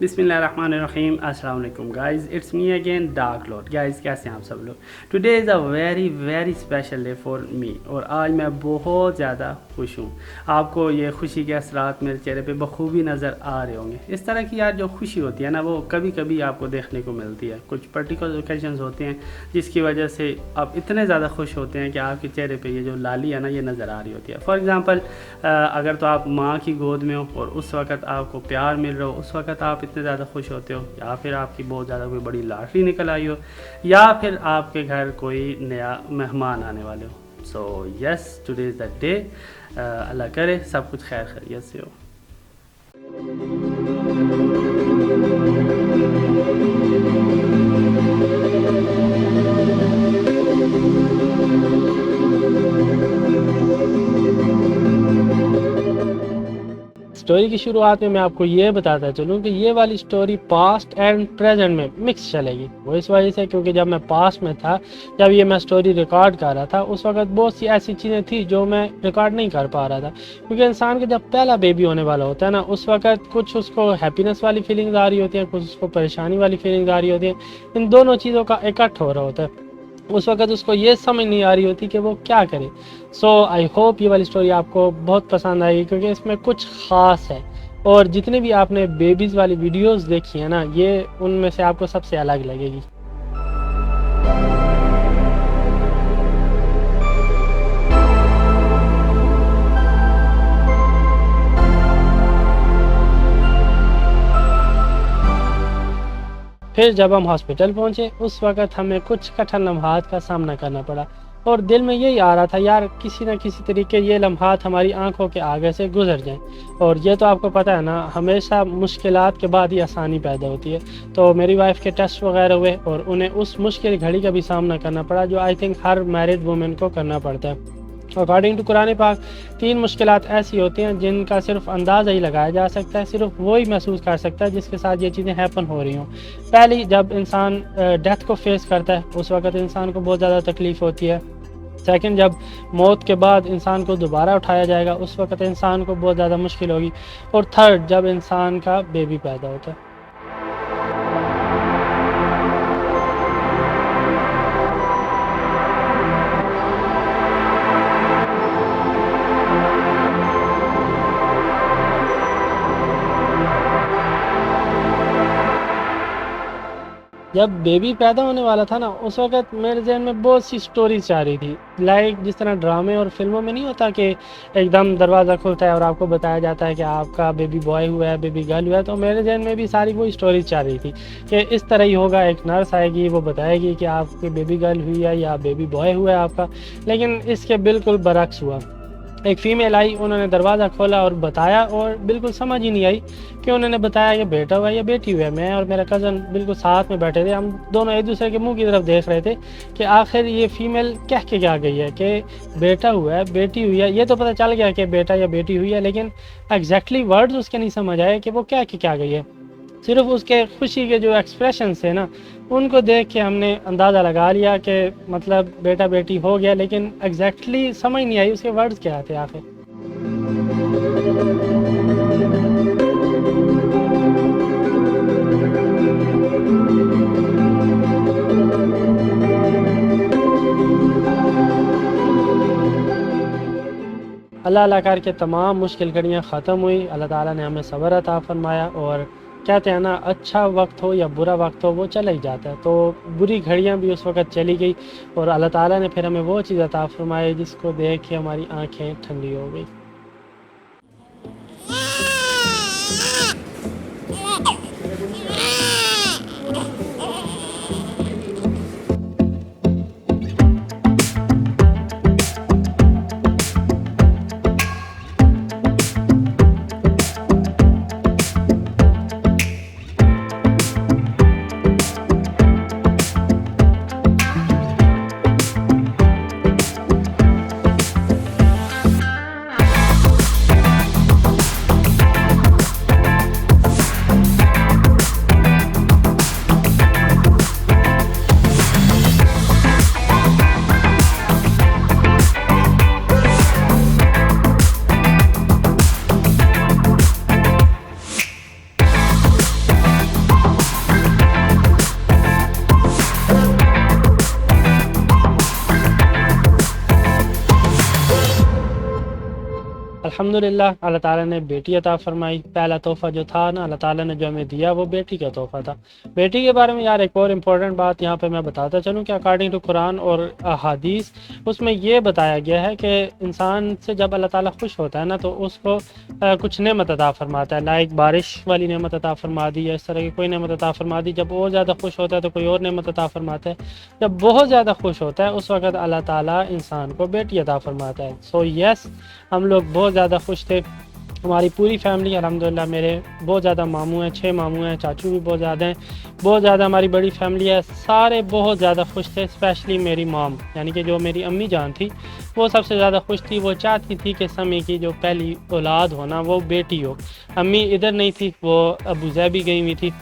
बिस्मिल्लाहिर्रहमानिर्रहीम अस्सलाम वालेकुम guys, it's me again dark Lord. Guys कैसे हैं आप सब लोग। Today is a very very special day for me और आज मैं बहुत ज़्यादा खुश हूँ। आपको ये खुशी के असरात मेरे चेहरे पे बखूबी नज़र आ रहे होंगे। इस तरह की यार जो खुशी होती है ना, वो कभी कभी आपको देखने को मिलती है। कुछ पर्टिकुलर ओकेजन्स होते हैं जिसकी वजह से आप इतने ज़्यादा खुश होते हैं कि आपके चेहरे पे ये जो लाली है ना, ये नज़र आ रही होती है। फॉर एग्ज़ाम्पल अगर तो आप माँ की गोद में हो और उस वक़्त आपको प्यार मिल रहा हो, उस वक़्त आप इतने ज़्यादा खुश होते हो, या फिर आपकी बहुत ज़्यादा कोई बड़ी लॉटरी निकल आई हो, या फिर आपके घर कोई नया मेहमान आने वाले हो। So yes, today is the day. Allah करे सब कुछ खैर खैरियत से हो। स्टोरी की शुरुआत में मैं आपको ये बताता चलूँ कि ये वाली स्टोरी पास्ट एंड प्रेजेंट में मिक्स चलेगी। वो इस वजह से क्योंकि जब मैं पास्ट में था, जब ये मैं स्टोरी रिकॉर्ड कर रहा था, उस वक्त बहुत सी ऐसी चीज़ें थी जो मैं रिकॉर्ड नहीं कर पा रहा था। क्योंकि इंसान का जब पहला बेबी होने वाला होता है ना, उस वक्त कुछ उसको हैप्पीनेस वाली फीलिंग्स आ रही होती हैं, कुछ उसको परेशानी वाली फीलिंग्स आ रही होती हैं। इन दोनों चीज़ों का इकट्ठ हो रहा होता है। उस वक्त उसको ये समझ नहीं आ रही होती कि वो क्या करे। सो आई होप ये वाली स्टोरी आपको बहुत पसंद आएगी, क्योंकि इसमें कुछ ख़ास है। और जितने भी आपने बेबीज़ वाली वीडियोस देखी है ना, ये उनमें से आपको सबसे अलग लगेगी। फिर जब हम हॉस्पिटल पहुंचे, उस वक्त हमें कुछ कठिन लम्हात का सामना करना पड़ा और दिल में यही आ रहा था, यार किसी न किसी तरीके ये लम्हात हमारी आंखों के आगे से गुजर जाएं। और ये तो आपको पता है ना, हमेशा मुश्किलात के बाद ही आसानी पैदा होती है। तो मेरी वाइफ के टेस्ट वगैरह हुए और उन्हें उस मुश्किल घड़ी का भी सामना करना पड़ा, जो I think her married women को करना पड़ता है। अकॉर्डिंग टू कुरान पाक, 3 मुश्किलात ऐसी होती हैं जिनका सिर्फ अंदाज़ा ही लगाया जा सकता है, सिर्फ वो ही महसूस कर सकता है जिसके साथ ये चीज़ें हैपन हो रही हों। पहली, जब इंसान डेथ को फेस करता है, उस वक्त इंसान को बहुत ज़्यादा तकलीफ़ होती है। सेकंड, जब मौत के बाद इंसान को दोबारा उठाया जाएगा, उस वक्त इंसान को बहुत ज़्यादा मुश्किल होगी। और थर्ड, जब इंसान का बेबी पैदा होता है। जब बेबी पैदा होने वाला था ना, उस वक्त मेरे जहन में बहुत सी स्टोरीज जा रही थी। लाइक जिस तरह ड्रामे और फिल्मों में नहीं होता कि एकदम दरवाज़ा खुलता है और आपको बताया जाता है कि आपका बेबी बॉय हुआ है, बेबी गर्ल हुआ है। तो मेरे जहन में भी सारी वो स्टोरीज जा रही थी कि इस तरह ही होगा, एक नर्स आएगी, वो बताएगी कि आपकी बेबी गर्ल हुई है या बेबी बॉय हुआ है आपका। लेकिन इसके बिल्कुल बरक्स हुआ। एक फ़ीमेल आई, उन्होंने दरवाज़ा खोला और बताया, और बिल्कुल समझ ही नहीं आई कि उन्होंने बताया कि बेटा हुआ है या बेटी हुआ है। मैं और मेरा कज़न बिल्कुल साथ में बैठे थे, हम दोनों एक दूसरे के मुंह की तरफ देख रहे थे कि आखिर ये फ़ीमेल कह के क्या गई है कि बेटा हुआ है, बेटी हुई है। ये तो पता चल गया कि बेटा या बेटी हुई है, लेकिन एग्जैक्टली वर्ड्स उसके नहीं समझ आए कि वो कह के क्या गई है। सिर्फ उसके खुशी के जो एक्सप्रेशन थे ना, उनको देख के हमने अंदाज़ा लगा लिया कि मतलब बेटा बेटी हो गया, लेकिन एग्जैक्टली समझ नहीं आई उसके वर्ड्स क्या थे आखिर। अल्लाह अल्लाह करके तमाम मुश्किल घड़ियाँ ख़त्म हुई। अल्लाह ताला ने हमें सब्र अता फरमाया। और कहते हैं ना, अच्छा वक्त हो या बुरा वक्त हो, वो चला ही जाता है। तो बुरी घड़ियाँ भी उस वक्त चली गई और अल्लाह ताला ने फिर हमें वो चीज़ अता फरमाई जिसको देख के हमारी आँखें ठंडी हो गई। अल्हम्दुलिल्लाह अल्लाह ताला ने बेटी अता फरमाई। पहला तोहफ़ा जो था ना अल्लाह ताला ने जो हमें दिया वो बेटी का तोहफ़ा था। बेटी के बारे में यार एक और इम्पोर्टेंट बात यहाँ पे मैं बताता चलूँ कि अकॉर्डिंग टू कुरान और अहादीस उसमें ये बताया गया है कि इंसान से जब अल्लाह ताला खुश होता है ना तो उसको कुछ नेमत अता फरमाता है। लाइक बारिश वाली नेमत अता फरमा दी या इस तरह की कोई नेमत अता फरमा दी। जब और ज़्यादा खुश होता है तो कोई और नेमत अता फरमाता है। जब बहुत ज़्यादा खुश होता है उस वक़्त अल्लाह ताला इंसान को बेटी अता फरमाता है। सो यस, हम लोग बहुत ज़्यादा खुश थे। हमारी पूरी फैमिली अल्हम्दुलिल्लाह, मेरे बहुत ज़्यादा मामू हैं, 6 मामू हैं, चाचू भी बहुत ज़्यादा हैं, बहुत ज़्यादा हमारी बड़ी फैमिली है, सारे बहुत ज़्यादा खुश थे। स्पेशली मेरी मॉम यानी कि जो मेरी अम्मी जान थी वो सबसे ज़्यादा खुश थी। वो चाहती थी कि समी की जो पहली औलाद हो ना वो बेटी हो। अम्मी इधर नहीं थी, वो अबू ज़ैबी गई हुई थी।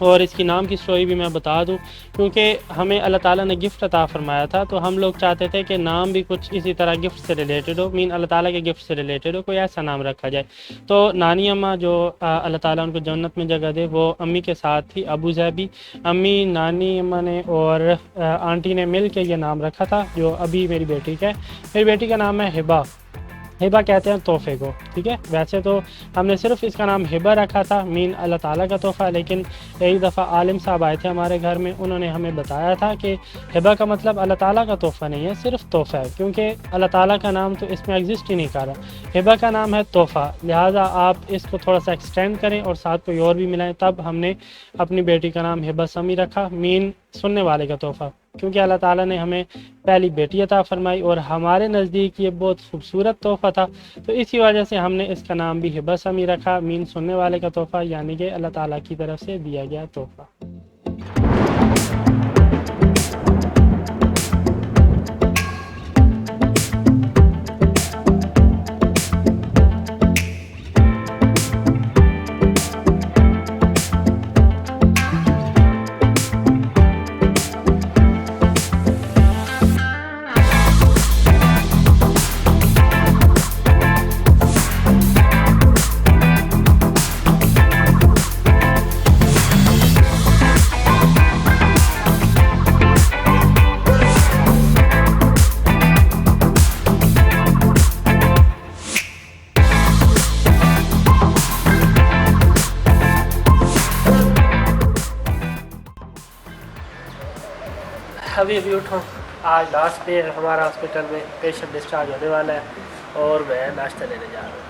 और इसकी नाम की स्टोरी भी मैं बता दूं, क्योंकि हमें अल्लाह ताला ने गिफ्ट अता फरमाया था तो हम लोग चाहते थे कि नाम भी कुछ इसी तरह गिफ्ट से रिलेटेड हो, मीन अल्लाह ताला के गिफ्ट से रिलेटेड हो, कोई ऐसा नाम रखा जाए। तो नानी अम्मा जो अल्लाह ताला उनको जन्नत में जगह दे वो अम्मी के साथ थी, अबू ज़ैबी। अम्मी, नानी अम्मा ने और आंटी ने मिल के ये नाम रखा था जो अभी मेरी बेटी का है। मेरी बेटी का नाम है हिबा। हिबा कहते हैं तोहफ़े को, ठीक है। वैसे तो हमने सिर्फ इसका नाम हिबा रखा था, मीन अल्लाह ताला का तोहफ़ा। लेकिन एक दफ़ा आलिम साहब आए थे हमारे घर में, उन्होंने हमें बताया था कि हिबा का मतलब अल्लाह ताला का तोहफ़ा नहीं है, सिर्फ तोहफ़ा है, क्योंकि अल्लाह ताला का नाम तो इसमें एग्जिस्ट ही नहीं कर रहा। हिबा का नाम है तोहफ़ा, लिहाजा आप इसको थोड़ा सा एक्सटेंड करें और साथ कोई और भी मिलाएं। तब हमने अपनी बेटी का नाम हिबा समी रखा, मीन सुनने वाले का तोहफ़ा, क्योंकि अल्लाह ताला ने हमें पहली बेटी अता फरमाई और हमारे नज़दीक ये बहुत खूबसूरत तोहफ़ा था। तो इसी वजह से हमने इसका नाम भी हिबा समी रखा, मीन सुनने वाले का तोहफ़ा, यानी कि अल्लाह ताला की तरफ से दिया गया तोहफ़ा। अभी उठो, आज लास्ट डे हमारा हॉस्पिटल में, पेशेंट डिस्चार्ज होने वाला है और मैं नाश्ता लेने जा रहा हूँ।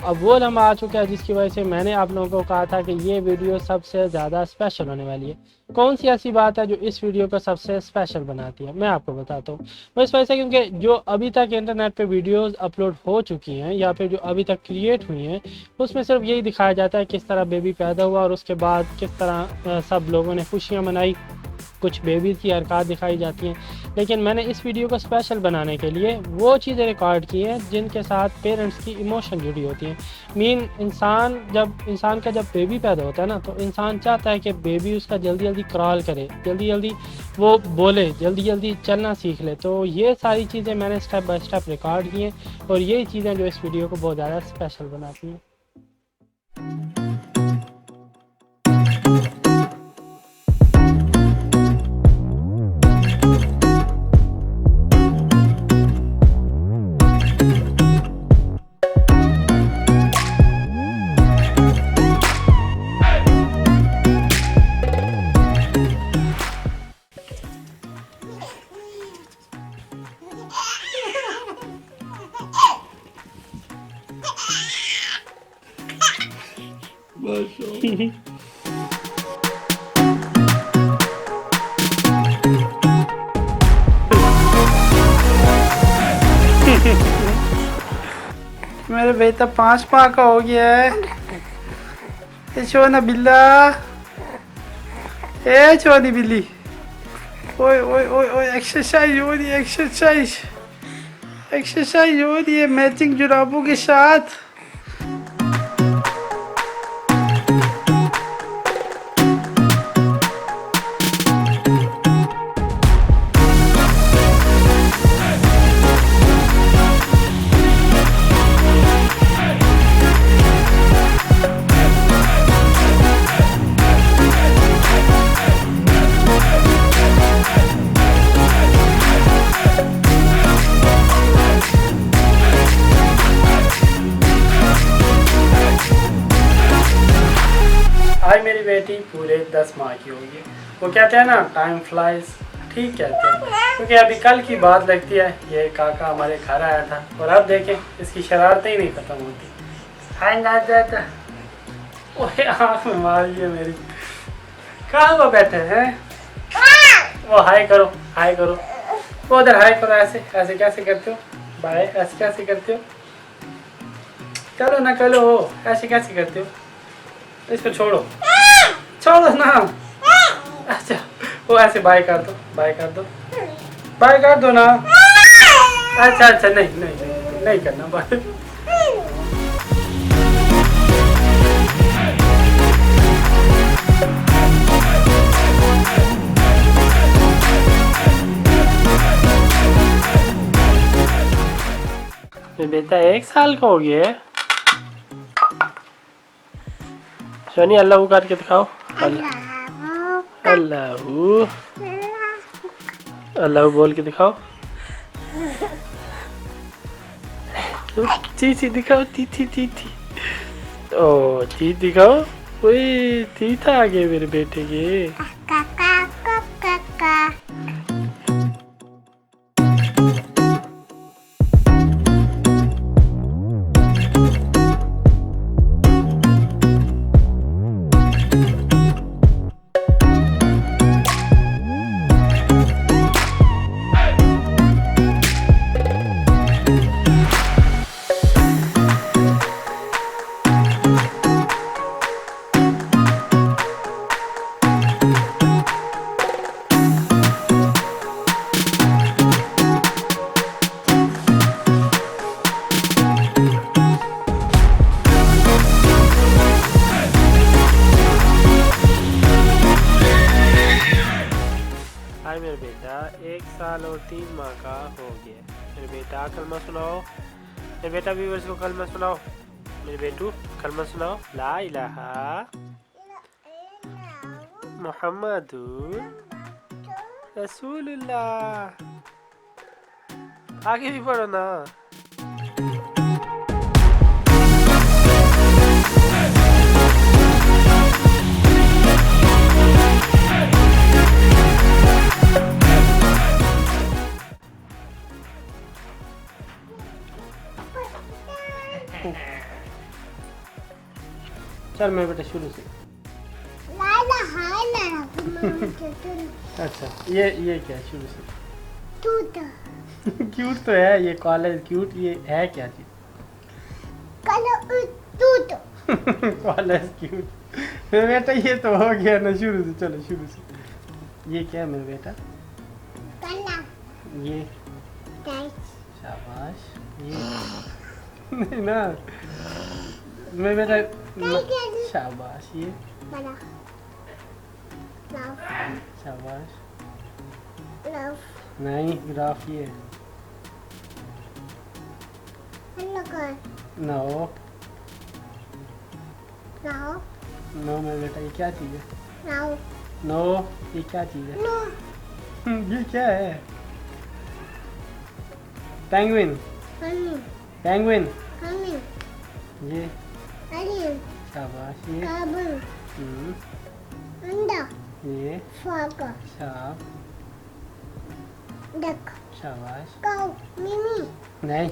अब वो लम्हा आ चुका है जिसकी वजह से मैंने आप लोगों को कहा था कि ये वीडियो सबसे ज़्यादा स्पेशल होने वाली है। कौन सी ऐसी बात है जो इस वीडियो को सबसे स्पेशल बनाती है, मैं आपको बताता हूँ। वो इस वजह से क्योंकि जो अभी तक इंटरनेट पे वीडियोस अपलोड हो चुकी हैं या फिर जो अभी तक क्रिएट हुई हैं उसमें सिर्फ यही दिखाया जाता है किस तरह बेबी पैदा हुआ और उसके बाद किस तरह सब लोगों ने खुशियाँ मनाई, कुछ बेबीज़ की हरकत दिखाई जाती हैं। लेकिन मैंने इस वीडियो को स्पेशल बनाने के लिए वो चीज़ें रिकॉर्ड की हैं जिनके साथ पेरेंट्स की इमोशन जुड़ी होती हैं। मीन इंसान का जब बेबी पैदा होता है ना तो इंसान चाहता है कि बेबी उसका जल्दी जल्दी क्रॉल करे, जल्दी जल्दी वो बोले, जल्दी जल्दी चलना सीख ले। तो ये सारी चीज़ें मैंने स्टेप बाय स्टेप रिकॉर्ड की हैं और यही चीज़ें जो इस वीडियो को बहुत ज़्यादा स्पेशल बनाती हैं। मेरे बेटा 5 माह का हो गया है। छोना बिल्ला, ए छोनी बिल्ली, ओए ओए ओए ओए, एक्सरसाइज हो रही है, एक्सरसाइज हो रही है मैचिंग जुराबों के साथ। पूरे 10 माह की होगी। वो कहते हैं ना टाइम फ्लाइज, ठीक कहते हैं, क्योंकि अभी कल की बात लगती है ये काका हमारे घर आया था और अब देखें इसकी शरारतें ही नहीं ख़त्म होती। हैंग आ जाता, ओए आँख में मारिए मेरी। कहाँ वो बैठे हैं? वो हाय करो, हाय करो, वो उधर हाय करो। ऐसे ऐसे कैसे करते हो? बाय ऐसे कैसे करते हो? चलो ना चलो, ऐसे कैसे करते हो? इसको छोड़ो, छोड़ो ना। अच्छा वो ऐसे बाय कर दो, बाय कर दो, बाय कर दो ना। अच्छा अच्छा नहीं नहीं नहीं, नहीं करना बाय। बेटा 1 साल का हो गया है। सोनी अल्लाह करके दिखाओ। अल्लाह अल्लाह बोल के दिखाओ। चीची दिखाओ, तीथी तीथी। ओ चीज दिखाओ। ओए तीथा आ गए मेरे बेटे के। हाय मेरे बेटा 1 साल और 3 माह का हो गया। मेरे बेटा कलमा सुनाओ। मेरे बेटा व्यूअर्स को कलमा सुनाओ। मेरे बेटू कलमा सुनाओ। ला इलाहा मुहम्मदुर रसूलुल्लाह। आगे भी पढ़ो ना। चल मेरे बेटा शुरू से। अच्छा ये क्या है शुरू से? क्यूट तो है ये, कॉलेज क्यूट, ये है क्या चीज? College cute. मेरे बेटा ये तो हो गया ना शुरू से। चलो शुरू से। ये क्या है मेरे बेटा? ये शाबाश। ये नहीं ना मेरे बेटा, शाबाश। ये शाबाश। नहीं ग्राफ। ये नो नो मेरे बेटा ये क्या चीज है? नो ये क्या चीज है? ये क्या है? पेंगुइन। पेंगुइन। ये शाबाश। ये ये शाब। शाबाश। नहीं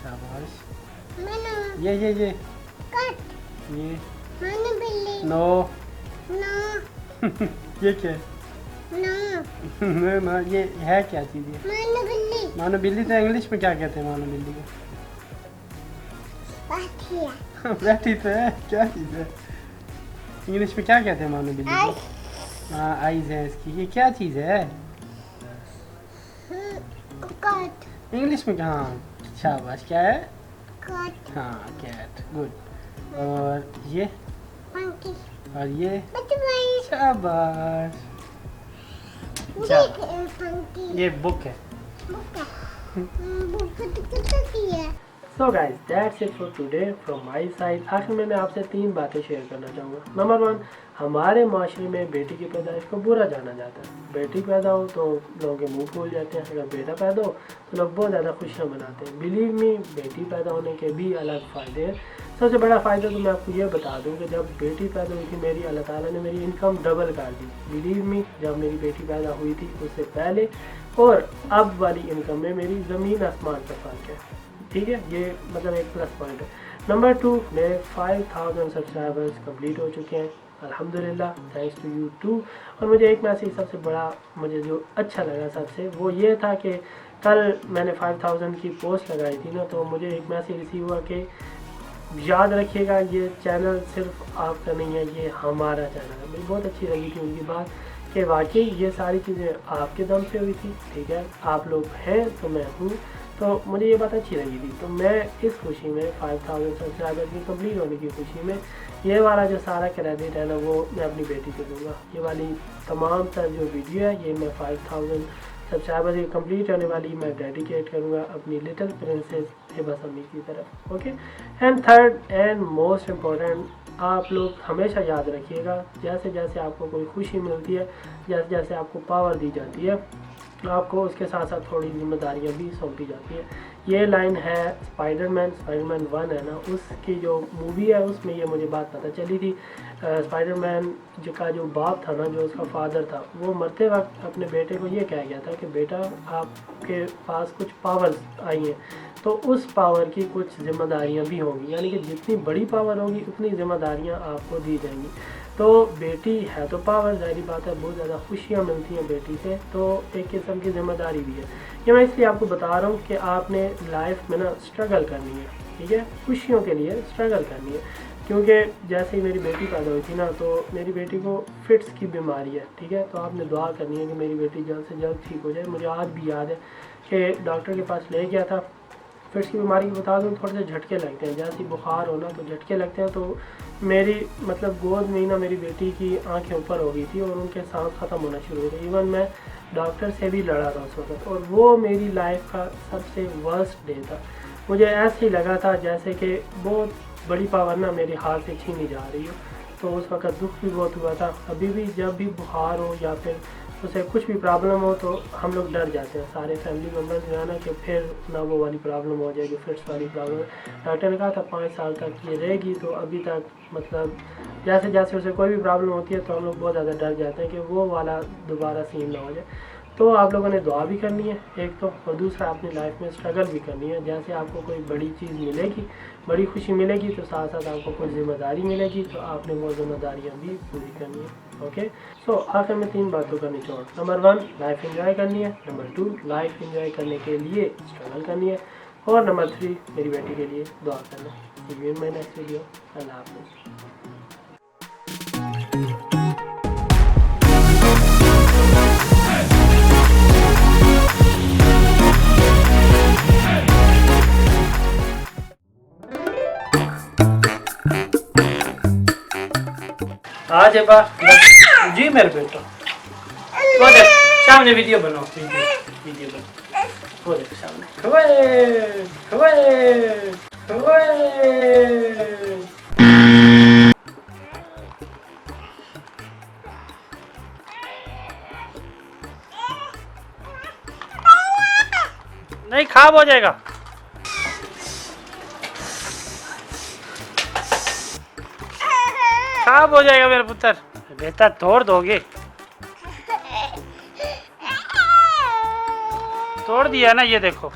शाबाश। ये नो ये क्या है? ना ये है क्या चीज? ये मानो बिल्ली। तो इंग्लिश में क्या कहते हैं मानो बिल्ली को? बैठी तो है, क्या चीज है? इंग्लिश में क्या कहते हैं मानो बिल्ली को? हाँ आईज है इसकी। ये क्या चीज है? इंग्लिश में कहाँ? शाबाश। क्या है? हाँ कैट। गुड। और ये और ये शाबाश। ये बुक है। So guys that's it for today from my side. आखिर में मैं आपसे 3 बातें शेयर करना चाहूँगा। नंबर 1, हमारे माशरे में बेटी की पैदाइश को बुरा जाना जाता है। बेटी पैदा हो तो लोगों के मुंह फूल जाते हैं, अगर बेटा पैदा हो तो लोग बहुत ज़्यादा खुशियाँ मनाते हैं। बिलीव मी, बेटी पैदा होने के भी अलग फ़ायदे हैं। सबसे बड़ा फ़ायदा तो मैं आपको ये बता दूँ कि जब बेटी पैदा हुई थी मेरी, अल्लाह ताला ने मेरी इनकम डबल कर दी। बिलीव मी, जब मेरी बेटी पैदा हुई थी उससे पहले और अब वाली इनकम में मेरी ज़मीन आसमान का फ़र्क है। ठीक है, ये मतलब एक प्लस पॉइंट है। नंबर 2, मेरे 5000 सब्सक्राइबर्स कंप्लीट हो चुके हैं अल्हम्दुलिल्लाह, थैंक्स टू यू टू। और मुझे एक मैसेज सबसे बड़ा मुझे जो अच्छा लगा सबसे वो ये था कि कल मैंने 5000 की पोस्ट लगाई थी ना, तो मुझे एक मैसेज रिसीव हुआ कि याद रखिएगा ये चैनल सिर्फ आपका नहीं है, ये हमारा चैनल है। मुझे बहुत अच्छी लगी थी उनकी बात कि वाकई ये सारी चीज़ें आपके दम से हुई थी। ठीक है, आप लोग हैं तो मैं हूँ, तो मुझे ये बात अच्छी लगी थी। तो मैं इस खुशी में 5000 सब्सक्राइबर की कंप्लीट होने की खुशी में ये वाला जो सारा क्रेडिट है ना वो मैं अपनी बेटी को दूंगा। ये वाली तमाम तर जो वीडियो है ये मैं 5000 सब्सक्राइबर की कंप्लीट होने वाली मैं डेडिकेट करूँगा अपनी लिटिल प्रिंसेस हिबा समी की तरफ। Okay, and third and most important, आप लोग हमेशा याद रखिएगा जैसे जैसे आपको कोई खुशी मिलती है, जैसे जैसे आपको पावर दी जाती है, आपको उसके साथ साथ थोड़ी जिम्मेदारियां भी सौंपी जाती है। ये लाइन है स्पाइडरमैन 1 है ना, उसकी जो मूवी है उसमें ये मुझे बात पता चली थी। स्पाइडरमैन का जो बाप था ना, जो उसका फादर था, वो मरते वक्त अपने बेटे को ये कह गया था कि बेटा आपके पास कुछ पावर्स आई हैं, तो उस पावर की कुछ जिम्मेदारियां भी होंगी, यानी कि जितनी बड़ी पावर होगी उतनी जिम्मेदारियां आपको दी जाएंगी। तो बेटी है तो पावर, जाहिर बात है बहुत ज़्यादा खुशियाँ मिलती हैं बेटी से, तो एक किस्म की जिम्मेदारी भी है। ये मैं इसलिए आपको बता रहा हूँ कि आपने लाइफ में ना स्ट्रगल करनी है। ठीक है, खुशियों के लिए स्ट्रगल करनी है, क्योंकि जैसे ही मेरी बेटी पैदा हुई थी ना, तो मेरी बेटी को फिट्स की बीमारी है। ठीक है, तो आपने दुआ करनी है कि मेरी बेटी जल्द से जल्द ठीक हो जाए। मुझे आज भी याद है कि डॉक्टर के पास ले गया था। फिट्स की बीमारी की बता दूँ, थोड़े से झटके लगते हैं, जैसे बुखार होना तो झटके लगते हैं। तो मेरी मतलब गोद में ही ना मेरी बेटी की आंखें ऊपर हो गई थी और उनके सांस ख़त्म होना शुरू हो गए। इवन मैं डॉक्टर से भी लड़ा था उस वक्त, और वो मेरी लाइफ का सबसे वर्स्ट डे था। मुझे ऐसे ही लगा था जैसे कि बहुत बड़ी पावर ना मेरे हाथ से छीनी जा रही हो। तो उस वक्त दुख भी बहुत हुआ था। अभी भी जब भी बुखार हो या फिर उसे कुछ भी प्रॉब्लम हो तो हम लोग डर जाते हैं, सारे फैमिली मेम्बर्स जो है ना, कि फिर ना वो वाली प्रॉब्लम हो जाएगी, फिट्स वाली प्रॉब्लम। डॉक्टर ने कहा था 5 साल तक ये रहेगी, तो अभी तक मतलब जैसे जैसे उसे कोई भी प्रॉब्लम होती है तो हम लोग बहुत ज़्यादा डर जाते हैं कि वो वाला दोबारा सीन ना हो जाए। तो आप लोगों ने दुआ भी करनी है एक तो, और दूसरा अपनी लाइफ में स्ट्रगल भी करनी है। जैसे आपको कोई बड़ी चीज़ मिलेगी, बड़ी खुशी मिलेगी, तो साथ साथ आपको कोई जिम्मेदारी मिलेगी, तो आपने वो जिम्मेदारियाँ भी पूरी करनी है। ओके, सो आखिर में 3 बातों का निचोड़। नंबर 1, लाइफ एंजॉय करनी है। नंबर 2, लाइफ एंजॉय करने के लिए स्ट्रगल करनी है। और नंबर 3, मेरी बेटी के लिए दुआ करना है। ये मैं नेक्स्ट वीडियो। अल्लाह हाफ़िज़। आज है जी मेरे बेटा, वो देख सामने वीडियो बनाओ, वीडियो बनाओ, वो देख सामने खबे खबे खबे। नहीं खराब हो जाएगा। खराब हो जाएगा मेरा पुत्र। बेटा तोड़ दोगे? तोड़ दिया ना, ये देखो।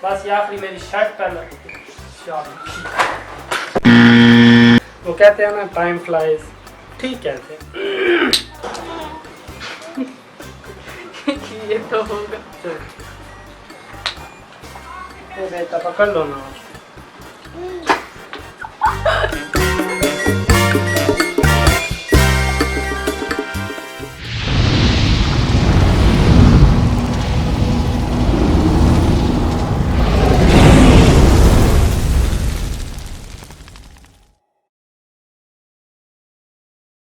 बस ये आखिरी मेरी शर्ट पहन। वो कहते हैं ना टाइम फ्लाइज, ठीक कहते हैं। ये तो होगा। बेटा पकड़ लो ना।